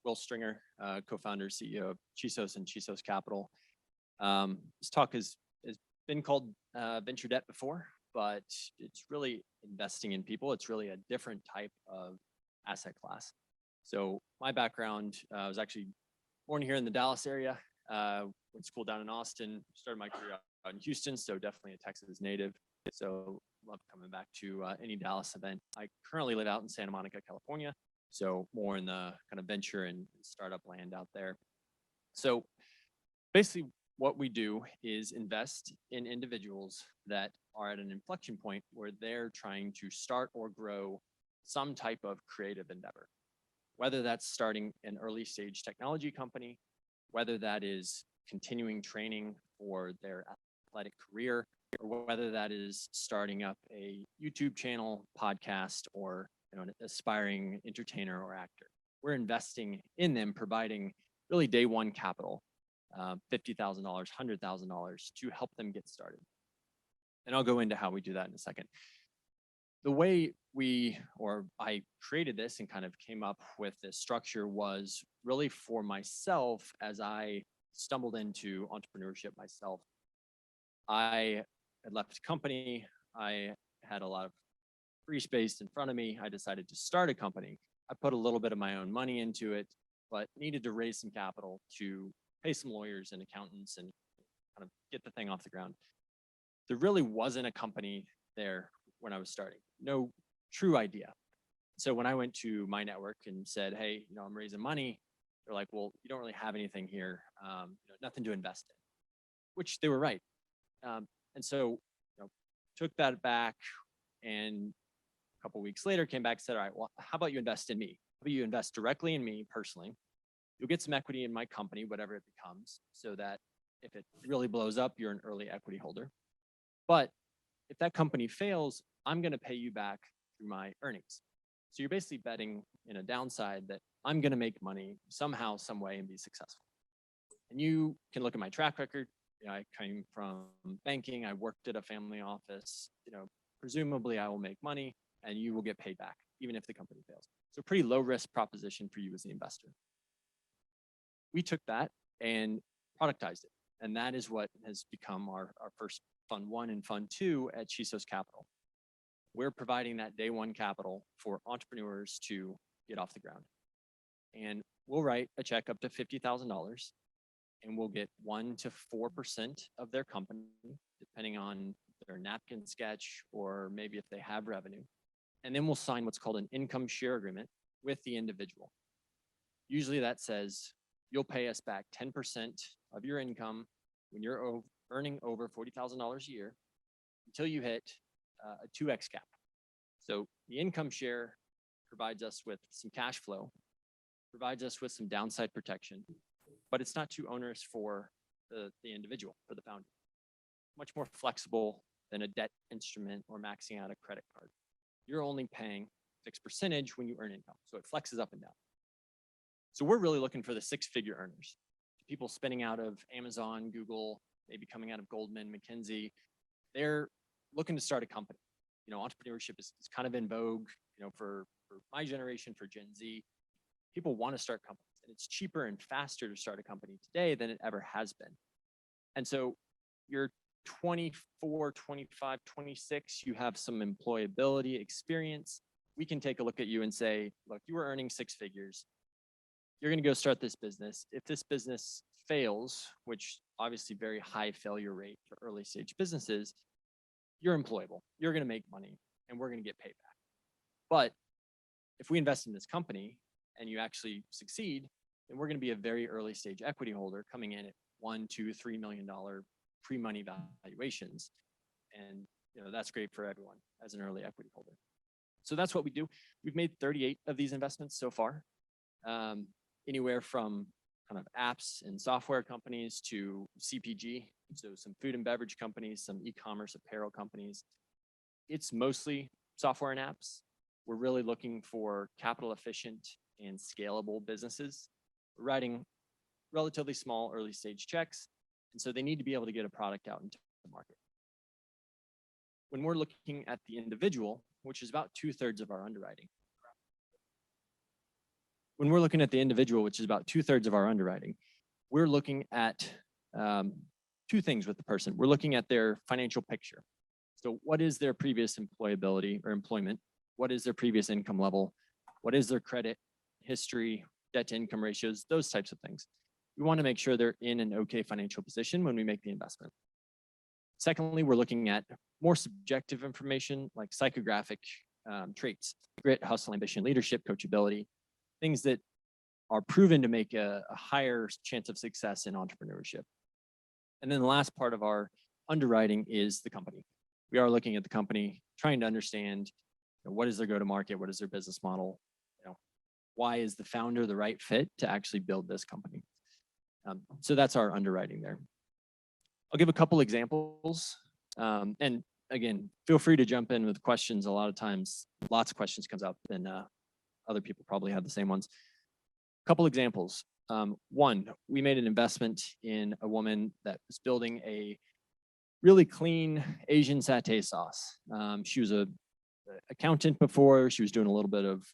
Will Stringer, co-founder, CEO of Chisos and Chisos Capital. This talk has been called venture debt before, but it's really investing in people. It's really a different type of asset class. So my background, I was actually born here in the Dallas area, went to school down in Austin, started my career out in Houston, so definitely a Texas native. So love coming back to any Dallas event. I currently live out in Santa Monica, California, so more in the kind of venture and startup land out there. So basically what we do is invest in individuals that are at an inflection point where they're trying to start or grow some type of creative endeavor, whether that's starting an early stage technology company, whether that is continuing training for their athletic career, or whether that is starting up a YouTube channel, podcast, or an aspiring entertainer or actor. We're investing in them, providing really day one capital, $50,000, $100,000 to help them get started. And I'll go into how we do that in a second. The way I created this and kind of came up with this structure was really for myself as I stumbled into entrepreneurship myself. I had left a company. I had a lot of free space in front of me. I decided to start a company. I put a little bit of my own money into it, but needed to raise some capital to pay some lawyers and accountants and kind of get the thing off the ground. There really wasn't a company there when I was starting. No true idea. So when I went to my network and said, hey, I'm raising money, they're like, well, you don't really have anything here, nothing to invest in, which they were right. And so took that back, and a couple of weeks later came back and said, all right, well, how about you invest in me? How about you invest directly in me personally? You'll get some equity in my company, whatever it becomes, so that if it really blows up, you're an early equity holder. But if that company fails, I'm going to pay you back through my earnings. So you're basically betting in a downside that I'm going to make money somehow, some way, and be successful. And you can look at my track record. I came from banking. I worked at a family office. Presumably I will make money and you will get paid back, even if the company fails. So pretty low risk proposition for you as the investor. We took that and productized it. And that is what has become our first Fund 1 and Fund 2 at Chisos Capital. We're providing that day one capital for entrepreneurs to get off the ground. And we'll write a check up to $50,000 and we'll get 1% to 4% of their company, depending on their napkin sketch or maybe if they have revenue. And then we'll sign what's called an income share agreement with the individual. Usually that says you'll pay us back 10% of your income when you're earning over $40,000 a year until you hit a 2x cap. So the income share provides us with some cash flow, provides us with some downside protection, but it's not too onerous for the individual, for the founder. Much more flexible than a debt instrument or maxing out a credit card. You're only paying a fixed percentage when you earn income, so it flexes up and down. So we're really looking for the six-figure earners, people spinning out of Amazon, Google, maybe coming out of Goldman, McKinsey. They're looking to start a company. Entrepreneurship is kind of in vogue, for my generation, for Gen Z. People want to start companies, and it's cheaper and faster to start a company today than it ever has been. And so you're 24, 25, 26, you have some employability experience. We can take a look at you and say, look, you were earning six figures. You're going to go start this business. If this business fails, which obviously very high failure rate for early stage businesses, you're employable. You're going to make money and we're going to get paid back. But if we invest in this company and you actually succeed, then we're going to be a very early stage equity holder coming in at $1, $2, $3 million pre-money valuations. And that's great for everyone as an early equity holder. So that's what we do. We've made 38 of these investments so far, anywhere from kind of apps and software companies to CPG, so some food and beverage companies, some e-commerce apparel companies. It's mostly software and apps. We're really looking for capital efficient and scalable businesses. We're writing relatively small early stage checks, and so they need to be able to get a product out into the market. When we're looking at the individual, which is about 2/3 of our underwriting, when we're looking at the individual, which is about 2/3 of our underwriting, we're looking at two things with the person. We're looking at their financial picture. So what is their previous employability or employment? What is their previous income level? What is their credit history, debt to income ratios, those types of things. We want to make sure they're in an okay financial position when we make the investment. Secondly, we're looking at more subjective information like psychographic traits, grit, hustle, ambition, leadership, coachability, things that are proven to make a higher chance of success in entrepreneurship. And then the last part of our underwriting is the company. We are looking at the company, trying to understand what is their go-to-market, what is their business model, why is the founder the right fit to actually build this company. So that's our underwriting there. I'll give a couple examples. And again, feel free to jump in with questions. A lot of times, lots of questions comes up and other people probably have the same ones. Couple examples. One, we made an investment in a woman that was building a really clean Asian satay sauce. She was an accountant before. She was doing a little bit of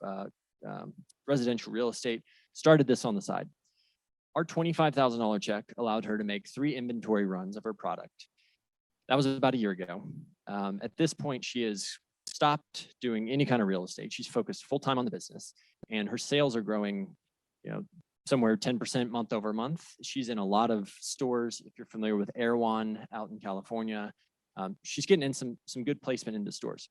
residential real estate, started this on the side. Our $25,000 check allowed her to make 3 inventory runs of her product. That was about a year ago. At this point, she has stopped doing any kind of real estate. She's focused full-time on the business, and her sales are growing, somewhere 10% month over month. She's in a lot of stores. If you're familiar with Erewhon out in California, she's getting in some good placement into stores.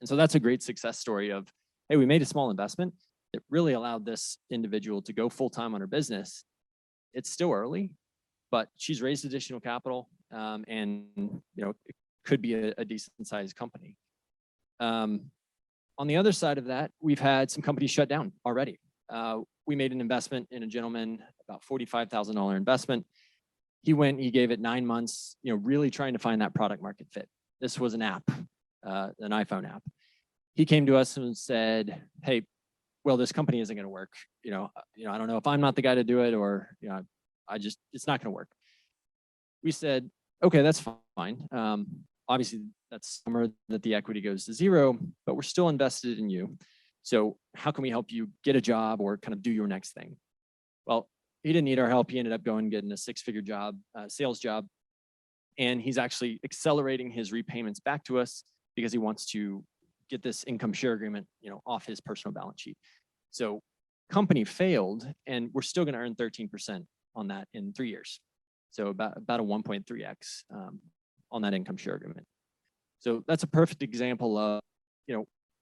And so that's a great success story of, hey, we made a small investment. It really allowed this individual to go full-time on her business. It's still early, but she's raised additional capital, and it could be a decent sized company. On the other side of that, we've had some companies shut down already. We made an investment in a gentleman, about $45,000 investment. He gave it 9 months, really trying to find that product market fit. This was an app, an iPhone app. He came to us and said, hey, well, this company isn't going to work. I don't know if I'm not the guy to do it, or, it's not going to work. We said, okay, that's fine. Obviously that's summer that the equity goes to zero, but we're still invested in you. So how can we help you get a job or kind of do your next thing? Well, he didn't need our help. He ended up going and getting a 6-figure job, sales job. And he's actually accelerating his repayments back to us because he wants to get this income share agreement, off his personal balance sheet. So company failed, and we're still going to earn 13% on that in 3 years. So about a 1.3x on that income share agreement. So that's a perfect example of,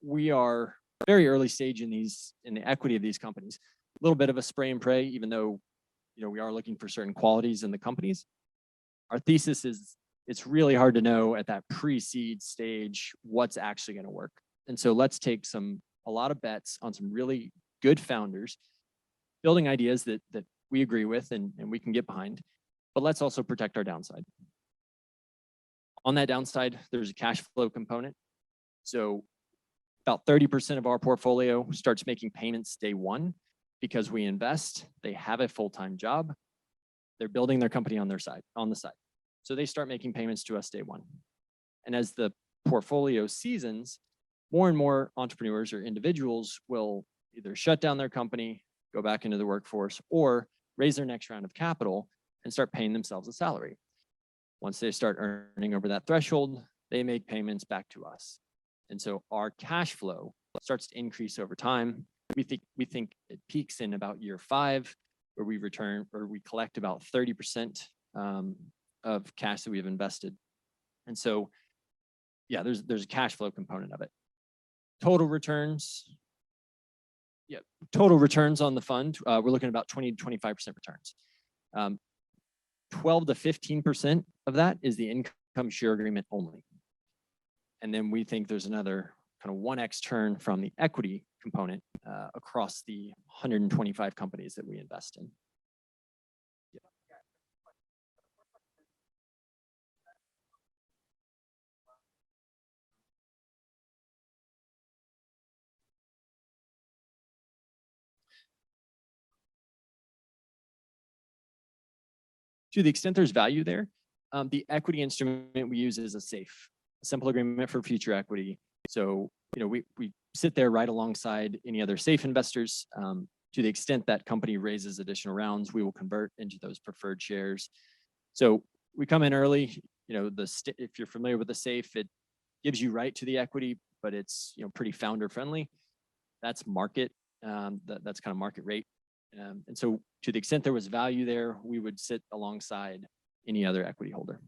we are very early stage in the equity of these companies. A little bit of a spray and pray, even though, we are looking for certain qualities in the companies. Our thesis is it's really hard to know at that pre-seed stage what's actually going to work. And so let's take a lot of bets on some really good founders, building ideas that we agree with and we can get behind, but let's also protect our downside. On that downside, there's a cash flow component. So about 30% of our portfolio starts making payments day one because we invest, they have a full-time job, they're building their company on the side. So they start making payments to us day one. And as the portfolio seasons, more and more entrepreneurs or individuals will either shut down their company, go back into the workforce, or raise their next round of capital and start paying themselves a salary. Once they start earning over that threshold, they make payments back to us. And so our cash flow starts to increase over time. We think it peaks in about year 5, where we collect about 30% of cash that we have invested. And so, yeah, there's a cash flow component of it. Total returns on the fund, we're looking at about 20 to 25% returns. 12 to 15% of that is the income share agreement only. And then we think there's another kind of 1x turn from the equity component across the 125 companies that we invest in. To the extent there's value there, the equity instrument we use is a simple agreement for future equity. So, we sit there right alongside any other safe investors to the extent that company raises additional rounds, we will convert into those preferred shares. So we come in early. If you're familiar with the SAFE, it gives you right to the equity, but it's pretty founder friendly. That's market. That's kind of market rate. And so to the extent there was value there, we would sit alongside any other equity holder.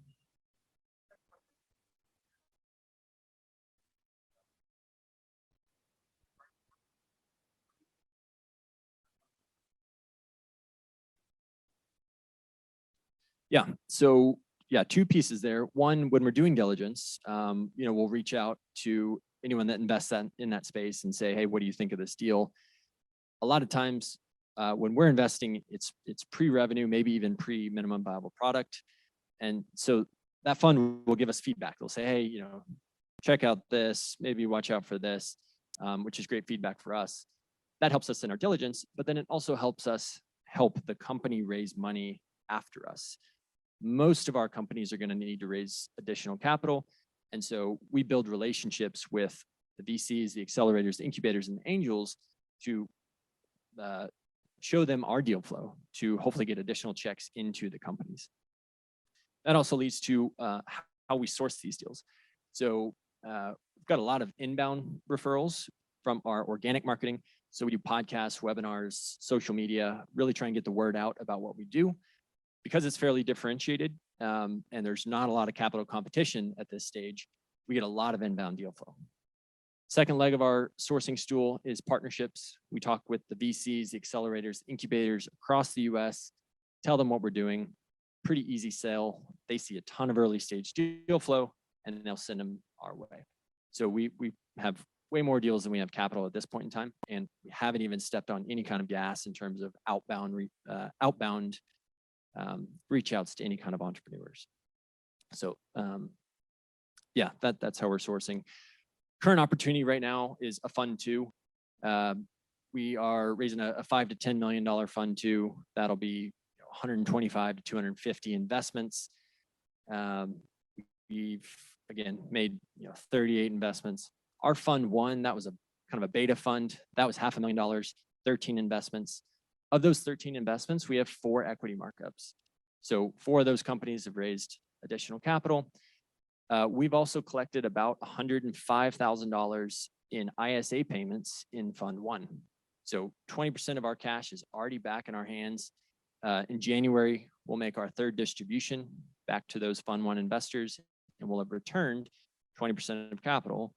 Yeah. So yeah, two pieces there. One, when we're doing diligence, we'll reach out to anyone that invests in that space and say, hey, what do you think of this deal? A lot of times when we're investing, it's pre-revenue, maybe even pre-minimum viable product. And so that fund will give us feedback. They'll say, hey, check out this, maybe watch out for this, which is great feedback for us. That helps us in our diligence, but then it also helps us help the company raise money after us. Most of our companies are going to need to raise additional capital. And so we build relationships with the VCs, the accelerators, the incubators, and the angels to show them our deal flow to hopefully get additional checks into the companies. That also leads to how we source these deals. So we've got a lot of inbound referrals from our organic marketing. So we do podcasts, webinars, social media, really try and get the word out about what we do. Because it's fairly differentiated and there's not a lot of capital competition at this stage, we get a lot of inbound deal flow. Second leg of our sourcing stool is partnerships. We talk with the VCs, the accelerators, incubators across the US, tell them what we're doing. Pretty easy sell. They see a ton of early stage deal flow and they'll send them our way. So we have way more deals than we have capital at this point in time. And we haven't even stepped on any kind of gas in terms of outbound reach outs to any kind of entrepreneurs. So yeah, that's how we're sourcing. Current opportunity right now is a fund 2. We are raising a $5 to $10 million fund 2. That'll be 125 to 250 investments. We've again made 38 investments. Our fund 1, that was a kind of a beta fund. That was $500,000, 13 investments. Of those 13 investments, we have 4 equity markups. So 4 of those companies have raised additional capital. We've also collected about $105,000 in ISA payments in Fund 1. So 20% of our cash is already back in our hands. In January, we'll make our 3rd distribution back to those Fund 1 investors, and we'll have returned 20% of capital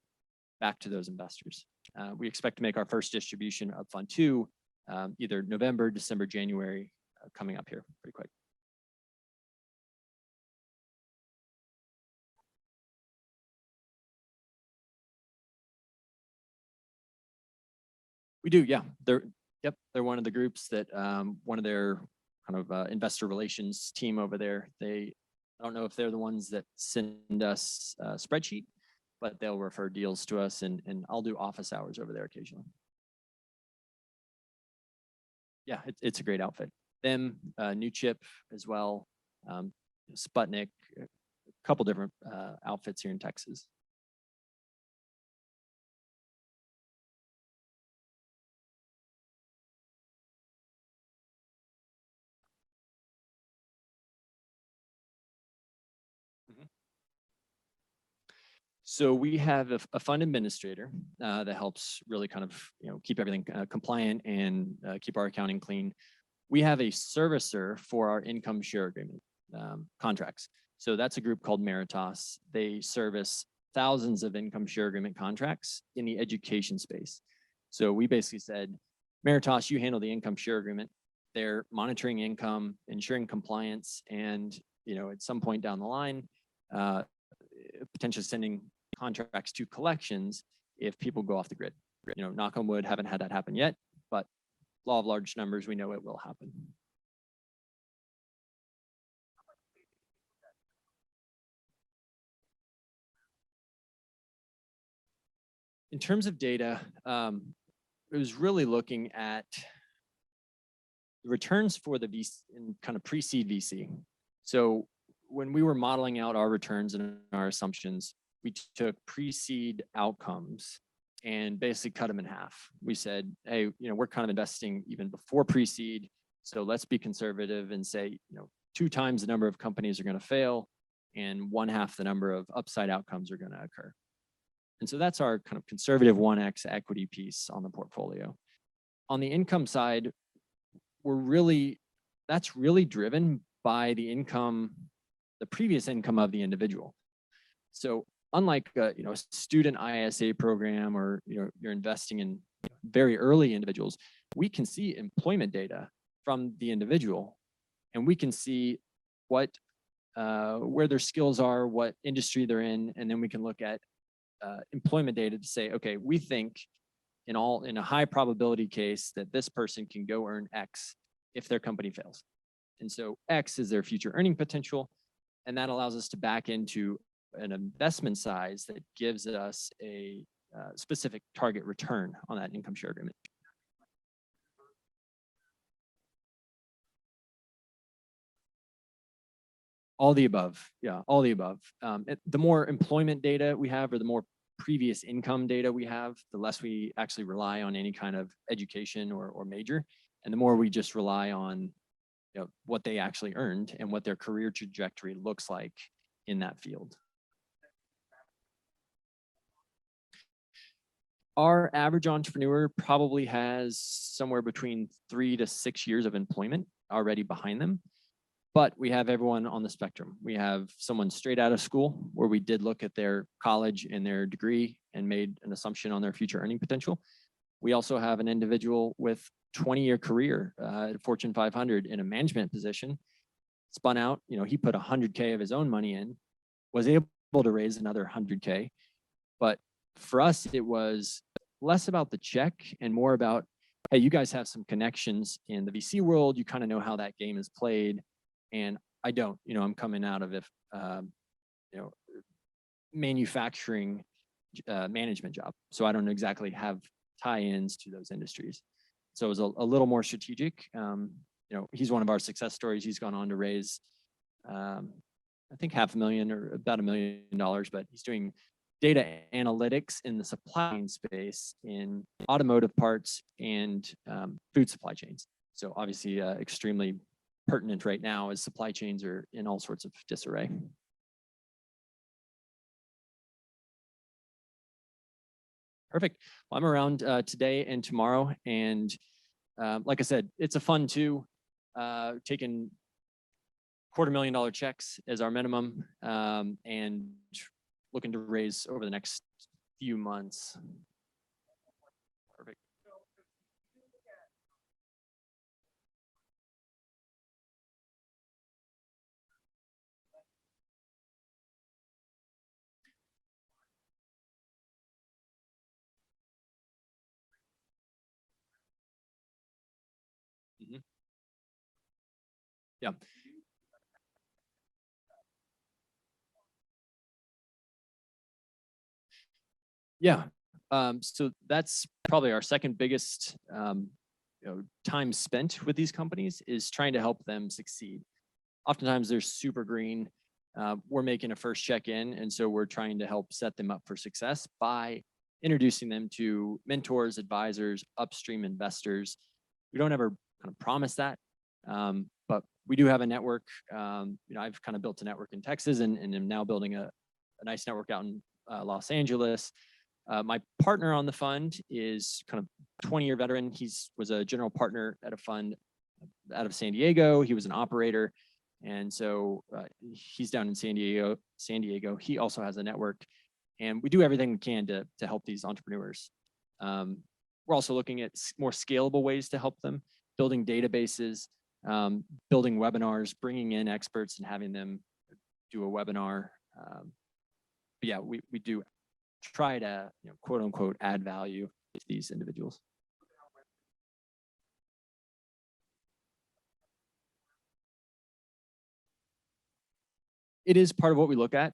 back to those investors. We expect to make our first distribution of Fund 2 either November, December, January, coming up here pretty quick. We do, yeah. They're one of the groups that one of their kind of investor relations team over there. I don't know if they're the ones that send us a spreadsheet, but they'll refer deals to us, and I'll do office hours over there occasionally. Yeah, it's a great outfit. Them, New Chip as well, Sputnik, a couple different outfits here in Texas. So we have a fund administrator that helps really kind of keep everything compliant and keep our accounting clean. We have a servicer for our income share agreement contracts. So that's a group called Meritas. They service thousands of income share agreement contracts in the education space. So we basically said, Meritas, you handle the income share agreement. They're monitoring income, ensuring compliance, and at some point down the line, potentially sending contracts to collections if people go off the grid. Knock on wood, haven't had that happen yet, but law of large numbers, we know it will happen. In terms of data, it was really looking at the returns for the VC in kind of pre-seed VC. So when we were modeling out our returns and our assumptions, we took pre-seed outcomes and basically cut them in half. We said, hey, we're kind of investing even before pre-seed. So let's be conservative and say, 2 times the number of companies are going to fail and 1/2 the number of upside outcomes are going to occur. And so that's our kind of conservative 1x equity piece on the portfolio. On the income side, that's really driven by the previous income of the individual. So unlike a student ISA program, or you're investing in very early individuals, we can see employment data from the individual, and we can see where their skills are, what industry they're in, and then we can look at employment data to say, okay, we think in a high probability case that this person can go earn X if their company fails. And so X is their future earning potential, and that allows us to back into an investment size that gives us a specific target return on that income share agreement. All the above. Yeah, all the above. The more employment data we have, or the more previous income data we have, the less we actually rely on any kind of education or major. And the more we just rely on what they actually earned and what their career trajectory looks like in that field. Our average entrepreneur probably has somewhere between 3 to 6 years of employment already behind them. But we have everyone on the spectrum. We have someone straight out of school, where we did look at their college and their degree and made an assumption on their future earning potential. We also have an individual with 20-year career at Fortune 500 in a management position, spun out, he put 100K of his own money in, was able to raise another 100K. But for us, it was less about the check and more about, hey, you guys have some connections in the VC world. You kind of know how that game is played. And I don't, I'm coming out of manufacturing management job. So I don't exactly have tie-ins to those industries. So it was a little more strategic. He's one of our success stories. He's gone on to raise, I think $500,000 or about $1 million, but he's doing data analytics in the supply chain space in automotive parts and food supply chains. So obviously extremely pertinent right now as supply chains are in all sorts of disarray. Perfect. Well, I'm around today and tomorrow. And like I said, it's a fun too, taking $250,000 checks as our minimum, and looking to raise over the next few months. Perfect. Mm-hmm. Yeah. Yeah. So that's probably our second biggest time spent with these companies, is trying to help them succeed. Oftentimes they're super green. We're making a first check-in, and so we're trying to help set them up for success by introducing them to mentors, advisors, upstream investors. We don't ever kind of promise that, but we do have a network. I've kind of built a network in Texas, and am now building a nice network out in Los Angeles. My partner on the fund is kind of 20-year veteran. Was a general partner at a fund out of San Diego. He was an operator. And so he's down in San Diego. He also has a network, and we do everything we can to help these entrepreneurs. We're also looking at more scalable ways to help them, building databases, building webinars, bringing in experts and having them do a webinar. But yeah, we do try to, quote unquote, add value to these individuals. It is part of what we look at.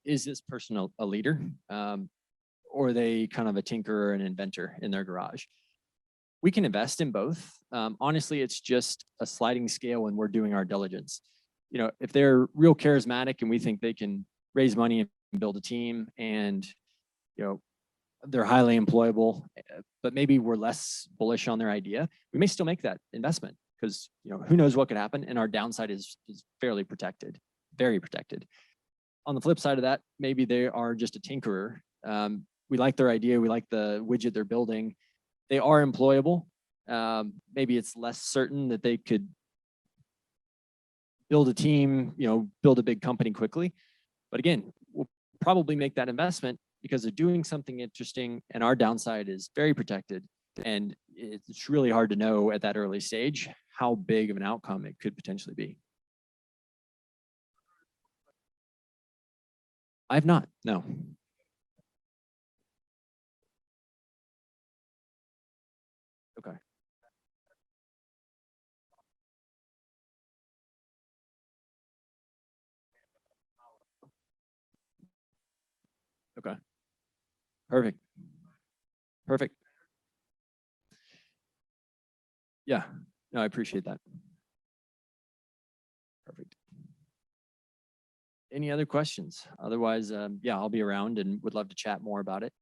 Is this person a leader, or are they kind of a tinkerer or an inventor in their garage? We can invest in both. Honestly, it's just a sliding scale when we're doing our diligence. If they're real charismatic and we think they can raise money and build a team and they're highly employable, but maybe we're less bullish on their idea, we may still make that investment because, you know, who knows what could happen, and our downside is fairly protected, very protected. On the flip side of that, maybe they are just a tinkerer. We like their idea, we like the widget they're building. They are employable. Maybe it's less certain that they could build a team, you know, build a big company quickly. But again, we'll probably make that investment because they're doing something interesting and our downside is very protected. And it's really hard to know at that early stage how big of an outcome it could potentially be. I've not, no. Okay. Okay. Perfect. Perfect. Yeah. No, I appreciate that. Perfect. Any other questions? Otherwise, yeah, I'll be around and would love to chat more about it.